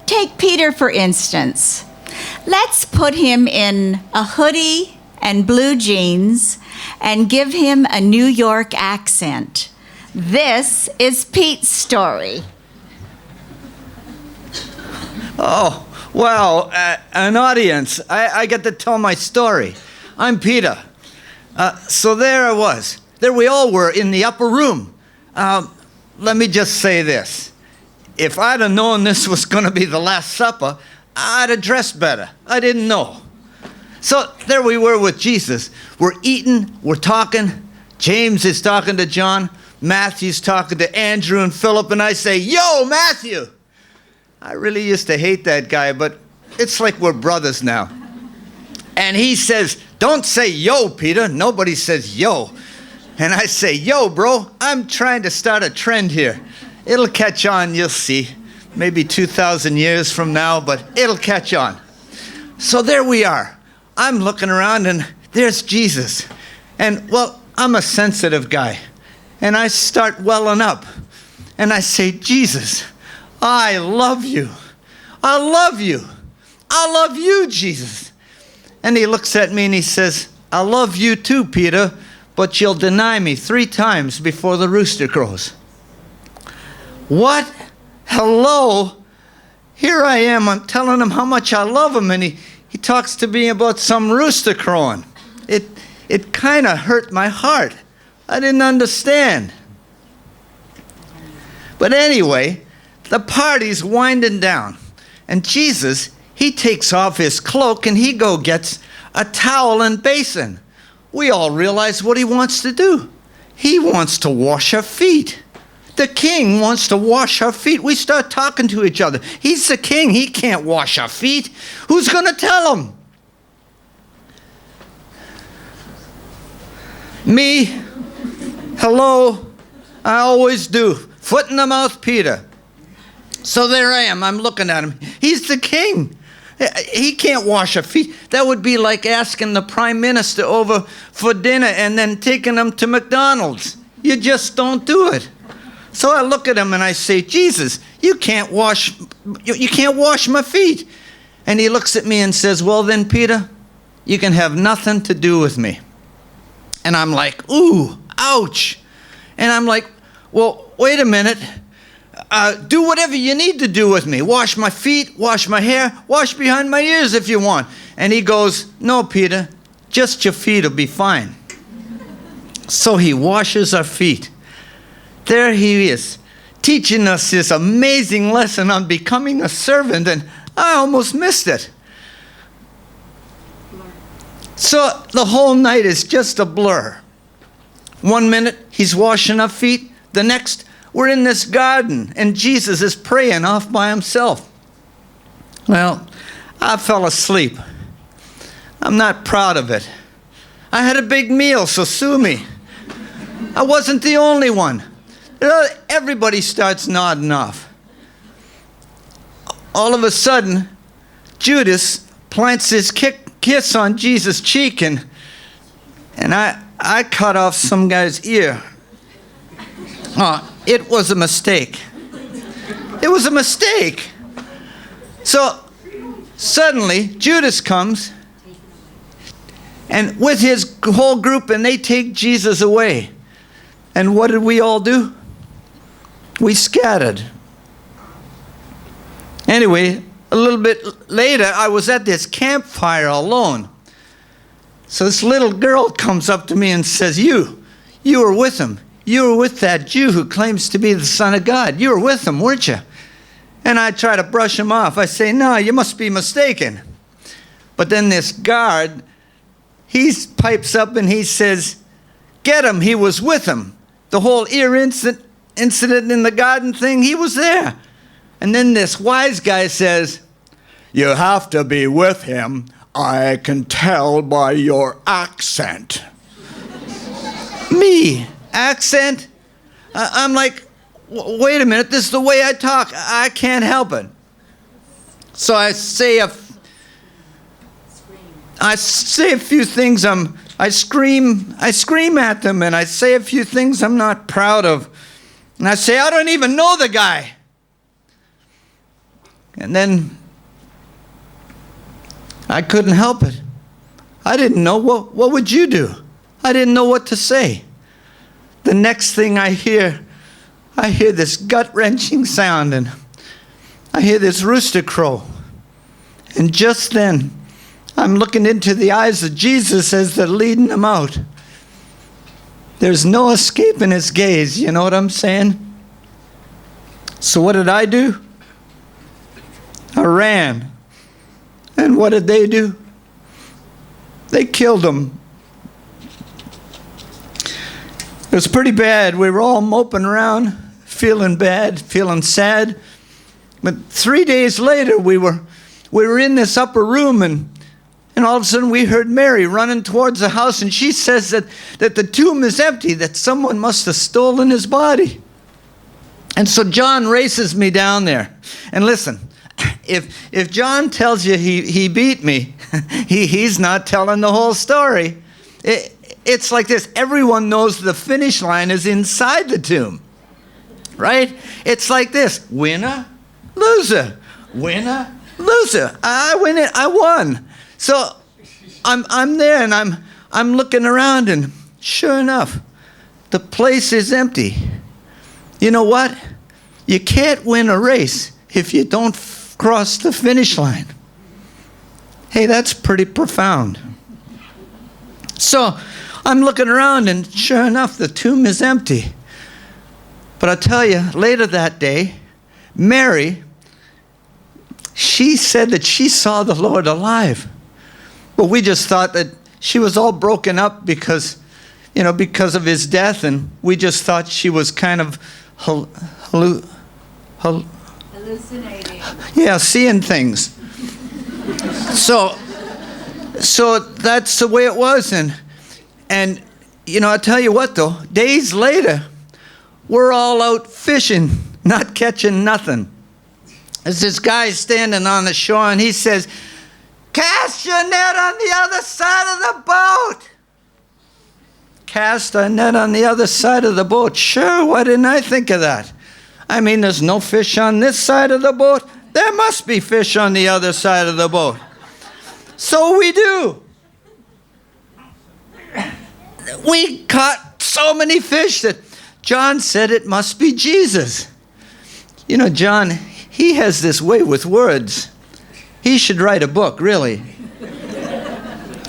take Peter, for instance. Let's put him in a hoodie and blue jeans and give him a New York accent. This is Pete's story. Oh, wow, an audience. I get to tell my story. I'm Peter. So there I was. There we all were in the upper room. Let me just say this. If I'd have known this was going to be the Last Supper, I'd have dressed better. I didn't know. So there we were with Jesus. We're eating, we're talking. James is talking to John. Matthew's talking to Andrew and Philip, and I say, "Yo, Matthew!" I really used to hate that guy, but it's like we're brothers now. And he says, "Don't say yo, Peter." Nobody says yo. And I say, "Yo, bro, I'm trying to start a trend here. It'll catch on, you'll see. Maybe 2,000 years from now, but it'll catch on." So there we are. I'm looking around, and there's Jesus. And, well, I'm a sensitive guy. And I start welling up. And I say, "Jesus, I love you. I love you. I love you, Jesus." And he looks at me and he says, "I love you too, Peter, but you'll deny me 3 times before the rooster crows." What? Hello? Here I am. I'm telling him how much I love him, and he talks to me about some rooster crowing. It kind of hurt my heart. I didn't understand. But anyway, the party's winding down, and Jesus, he takes off his cloak and he gets a towel and basin. We all realize what he wants to do. He wants to wash our feet. The king wants to wash our feet. We start talking to each other. He's the king. He can't wash our feet. Who's going to tell him? Me. Hello. I always do. Foot in the mouth, Peter. So there I am. I'm looking at him. He's the king. He can't wash our feet. That would be like asking the prime minister over for dinner and then taking him to McDonald's. You just don't do it. So I look at him and I say, "Jesus, you can't wash my feet." And he looks at me and says, "Well then, Peter, you can have nothing to do with me." And I'm like, ooh, ouch. And I'm like, "Well, wait a minute. Do whatever you need to do with me. Wash my feet, wash my hair, wash behind my ears if you want." And he goes, "No, Peter, just your feet will be fine." So he washes our feet. There he is, teaching us this amazing lesson on becoming a servant, and I almost missed it. So the whole night is just a blur. 1 minute, he's washing our feet. The next, we're in this garden, and Jesus is praying off by himself. Well, I fell asleep. I'm not proud of it. I had a big meal, so sue me. I wasn't the only one. Everybody starts nodding off. All of a sudden, Judas plants his kiss on Jesus' cheek, and I cut off some guy's ear. It was a mistake. It was a mistake. So suddenly, Judas comes, and with his whole group, and they take Jesus away. And what did we all do? We scattered. Anyway, a little bit later, I was at this campfire alone. So this little girl comes up to me and says, you were with him. You were with that Jew who claims to be the Son of God. You were with him, weren't you?" And I try to brush him off. I say, "No, you must be mistaken." But then this guard, he pipes up and he says, "Get him, he was with him. The whole ear incident in the garden thing, he was there." And then this wise guy says, "You have to be with him. I can tell by your accent." Me, accent? I'm like, wait a minute, this is the way I talk. I can't help it. So I say a few things. I scream at them, and I say a few things I'm not proud of. And I say, "I don't even know the guy." And then I couldn't help it. I didn't know, what would you do? I didn't know what to say. The next thing I hear this gut-wrenching sound, and I hear this rooster crow. And just then, I'm looking into the eyes of Jesus as they're leading him out. There's no escaping his gaze, you know what I'm saying? So what did I do? I ran. And what did they do? They killed him. It was pretty bad. We were all moping around, feeling bad, feeling sad. But 3 days later, we were in this upper room, and all of a sudden we heard Mary running towards the house, and she says that the tomb is empty, that someone must have stolen his body. And so John races me down there. And listen, if John tells you he beat me, he's not telling the whole story. It's like this. Everyone knows the finish line is inside the tomb, right? It's like this. Winner, loser. Winner, loser. I win it. I won. So I'm there, and I'm looking around, and sure enough, the place is empty. You know what? You can't win a race if you don't cross the finish line. Hey, that's pretty profound. So I'm looking around, and sure enough, the tomb is empty. But I'll tell you, later that day, Mary, she said that she saw the Lord alive. But we just thought that she was all broken up because of his death, and we just thought she was kind of Hallucinating. Yeah, seeing things. So that's the way it was, and I'll tell you what though, days later, we're all out fishing, not catching nothing. There's this guy standing on the shore, and he says, "Cast your net on the other side of the boat." Cast our net on the other side of the boat. Sure, why didn't I think of that? I mean, there's no fish on this side of the boat. There must be fish on the other side of the boat. So we do. We caught so many fish that John said it must be Jesus. John, he has this way with words. He should write a book, really.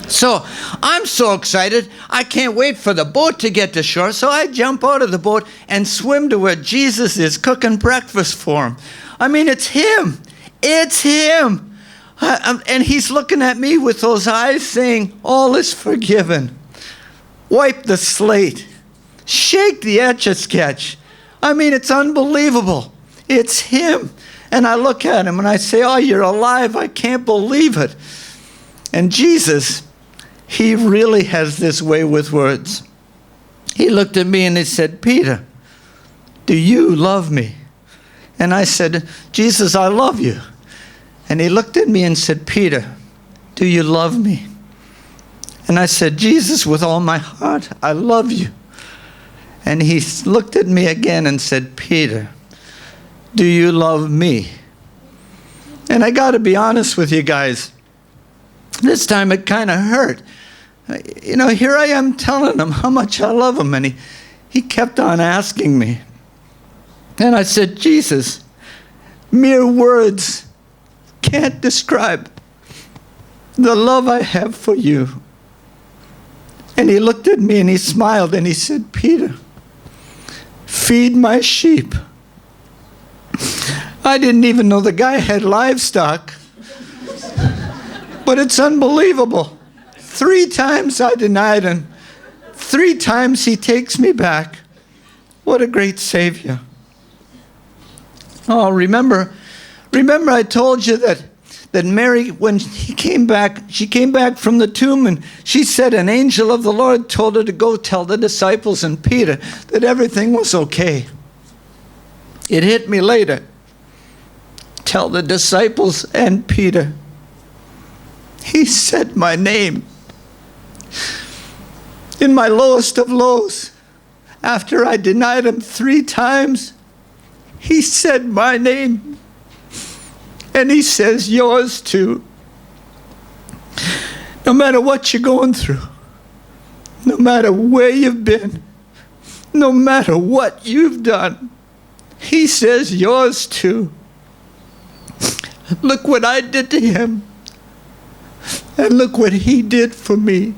So I'm so excited, I can't wait for the boat to get to shore. So I jump out of the boat and swim to where Jesus is cooking breakfast for him. I mean, it's him. It's him. And he's looking at me with those eyes saying, all is forgiven. Wipe the slate. Shake the Etch-a-Sketch. I mean, it's unbelievable. It's him. And I look at him and I say, oh, you're alive. I can't believe it. And Jesus, he really has this way with words. He looked at me and he said, Peter, do you love me? And I said, Jesus, I love you. And he looked at me and said, Peter, do you love me? And I said, Jesus, with all my heart, I love you. And he looked at me again and said, Peter, do you love me? And I got to be honest with you guys. This time it kind of hurt. Here I am telling him how much I love him, and he kept on asking me. And I said, Jesus, mere words can't describe the love I have for you. And he looked at me and he smiled and he said, Peter, feed my sheep. I didn't even know the guy had livestock. But it's unbelievable. 3 times I denied him. 3 times he takes me back. What a great Savior. Oh, remember I told you that Mary, when she came back from the tomb, and she said an angel of the Lord told her to go tell the disciples and Peter that everything was okay. It hit me later. Tell the disciples and Peter. He said my name. In my lowest of lows, after I denied him 3 times, he said my name. And he says yours too. No matter what you're going through, no matter where you've been, no matter what you've done, he says yours too. Look what I did to him, and look what he did for me.